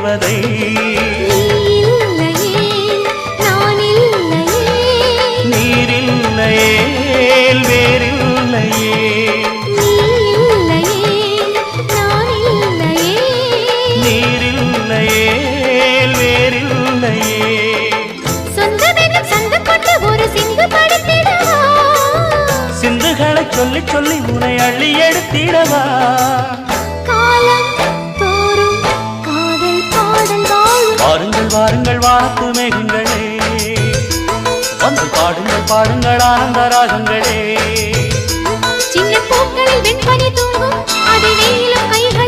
தேவதை நீரில்லையே வேறில்லையே நீரில்லையே வேறில்லையே சிந்துகளை சொல்லி சொல்லி உனை அள்ளி எடுத்திடவா வாருங்கள் வாருங்கள் வானத்து மேகங்களே வந்து பாடுங்கள் பாடுங்கள் ஆனந்த ராகங்களே சின்ன பூக்களில் வெண்பனி தூங்கும் அதை வெயிலும் கைகள்